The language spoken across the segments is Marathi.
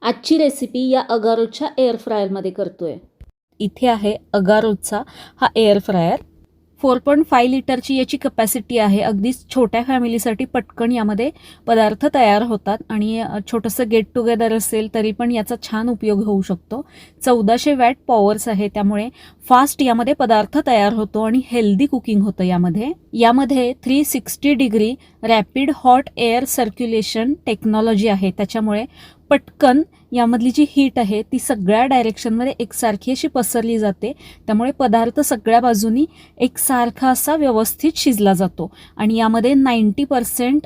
आजची रेसिपी या अगारोच्या एअर फ्रायरमध्ये करतोय। इथे आहे अगारोचा हा एअर फ्रायर। 4.5 लिटरची याची कपॅसिटी आहे। अगदी छोट्या फॅमिलीसाठी पटकन यामध्ये पदार्थ तयार होतात आणि छोटंसं गेट टुगेदर असेल तरी पण याचा छान उपयोग होऊ शकतो। 1400 वॅट पॉवर्स आहे, त्यामुळे फास्ट यामध्ये पदार्थ तयार होतो आणि हेल्दी कुकिंग होतं यामध्ये 360 degree rapid hot air circulation technology आहे, त्याच्यामुळे पटकन यामधली जी हीट आहे ती सगळ्या डायरेक्शनमध्ये एकसारखी अशी पसरली जाते, त्यामुळे पदार्थ सगळ्या बाजूनी एकसारखा असा व्यवस्थित शिजला जातो आणि यामध्ये 90%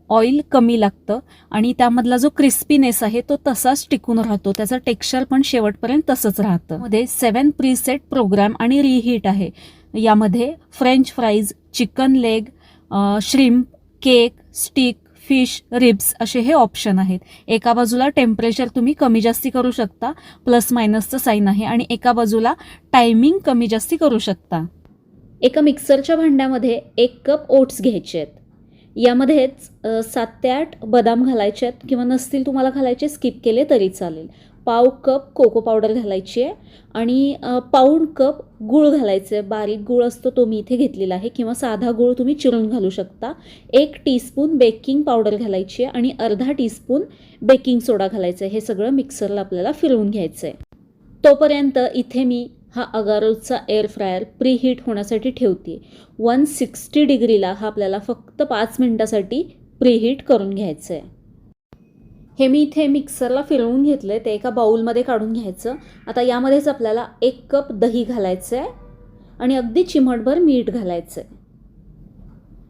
ऑइल कमी लागतं आणि त्यामधला जो क्रिस्पीनेस आहे तो तसाच टिकून राहतो, त्याचं टेक्स्चर पण शेवटपर्यंत तसंच राहतं। मध्ये 7 प्रीसेट प्रोग्राम आणि रिहीट आहे। यामध्ये French fries, chicken leg, shrimp, cake, stick, fish, ribs असे हे ऑप्शन आहेत। एका बाजूला टेम्परेचर तुम्ही कमी जास्ती करू शकता, प्लस मायनसचं साईन आहे, आणि एका बाजूला टायमिंग कमी जास्ती करू शकता। एका मिक्सरच्या भांड्यामध्ये 1 कप ओट्स घ्यायचे आहेत। यामध्येच 7 ते 8 बदाम घालायचे आहेत, किंवा नसतील तुम्हाला घालायचे स्किप केले तरी चालेल। पाव कप कोको पावडर घालायची आहे आणि पाऊण कप गूळ घालायचं आहे। बारीक गूळ असतो तो मी इथे घेतलेला आहे, किंवा साधा गूळ तुम्ही चिरून घालू शकता। 1 टीस्पून बेकिंग पावडर घालायची आहे आणि अर्धा टीस्पून बेकिंग सोडा घालायचं आहे। हे सगळं मिक्सरला आपल्याला फिरवून घ्यायचं आहे। तोपर्यंत इथे मी हा अगारोचा एअर फ्रायर प्रीहीट होण्यासाठी ठेवते। 160 डिग्रीला हा आपल्याला फक्त 5 मिनिटासाठी प्रीहीट करून घ्यायचं आहे। हे मी इथे मिक्सरला फिरवून घेतलं आहे, ते एका बाउलमध्ये काढून घ्यायचं। आता यामध्येच आपल्याला 1 कप दही घालायचं आहे आणि अगदी चिमटभर मीठ घालायचं आहे।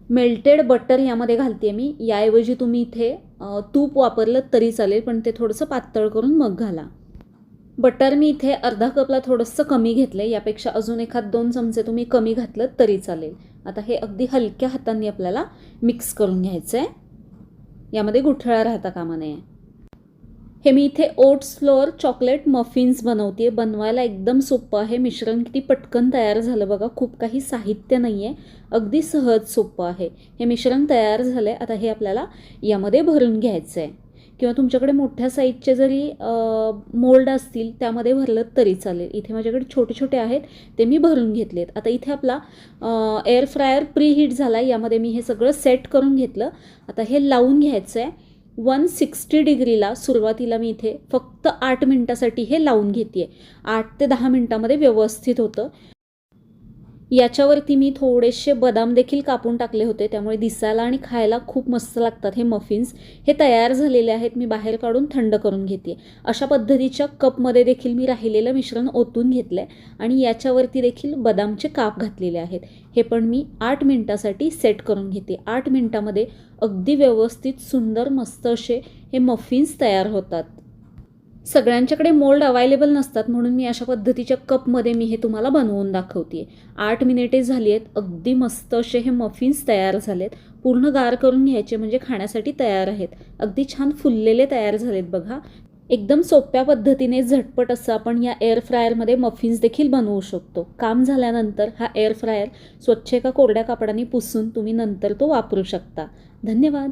मेल्टेड बटर यामध्ये घालते मी, याऐवजी तुम्ही इथे तूप वापरलं तरी चालेल, पण ते थोडंसं पातळ करून मग घाला। बटर मी इथे अर्धा कपला थोडंसं कमी घेतलं, यापेक्षा अजून 1-2 चमचे तुम्ही कमी घातलं तरी चालेल। आता हे अगदी हलक्या हातांनी आपल्याला मिक्स करून घ्यायचं आहे, यामध्ये गुठळ्या राहता कामा नये। हे मी इथे ओट्स फ्लोअर चॉकलेट मफिन्स बनवते। बनवायला एकदम सोपं आहे, मिश्रण किती पटकन तयार झालं बघा, खूप काही साहित्य नाही आहे, अगदी सहज सोपं आहे। हे मिश्रण तयार झालं आहे, आता हे आपल्याला यामध्ये भरून घ्यायचं आहे, किंवा तुमच्याकडे मोठ्या साईजचे जरी मोल्ड असतील त्यामध्ये भरलं तरी चालेल। इथे माझ्याकडे छोटे छोटे आहेत, ते मी भरून घेतलेत। आता इथे आपला एअर फ्रायर प्रीहीट झाला आहे, यामध्ये मी हे सगळं सेट करून घेतलं। आता हे लावून घ्यायचं आहे 160 डिग्रीला। सुरुवातीला मी इथे फक्त 8 मिनिटासाठी हे लावून घेते। 8 ते 10 मिनिटामध्ये व्यवस्थित होतं। याच्यावरती मी थोडेसे बदाम देखील कापून टाकले होते, त्यामुळे दिसायला आणि खायला खूप मस्त लागतात हे मफिन्स। हे तयार झालेले आहेत, मी बाहेर काढून थंड करून घेते। अशा पद्धतीच्या कपमध्ये देखील मी राहिलेलं मिश्रण ओतून घेतलं आहे आणि याच्यावरती देखील बदामचे काप घातलेले आहेत। हे पण मी 8 मिनिटासाठी सेट करून घेते। 8 मिनिटामध्ये अगदी व्यवस्थित सुंदर मस्त असे हे मफिन्स तयार होतात। सगळ्यांच्याकडे मोल्ड अवेलेबल नसतात, म्हणून मी अशा पद्धतीच्या कपमध्ये मी हे तुम्हाला बनवून दाखवते। 8 मिनिटे झाली आहेत, अगदी मस्त असे हे मफिन्स तयार झालेत। पूर्ण गार करून घ्यायचे म्हणजे खाण्यासाठी तयार आहेत। अगदी छान फुललेले तयार झालेत बघा। एकदम सोप्या पद्धतीने झटपट असं आपण या एअर फ्रायरमध्ये मफिन्स देखील बनवू शकतो। काम झाल्यानंतर हा एअर फ्रायर स्वच्छ एका कोरड्या कापडाने पुसून तुम्ही नंतर तो वापरू शकता। धन्यवाद।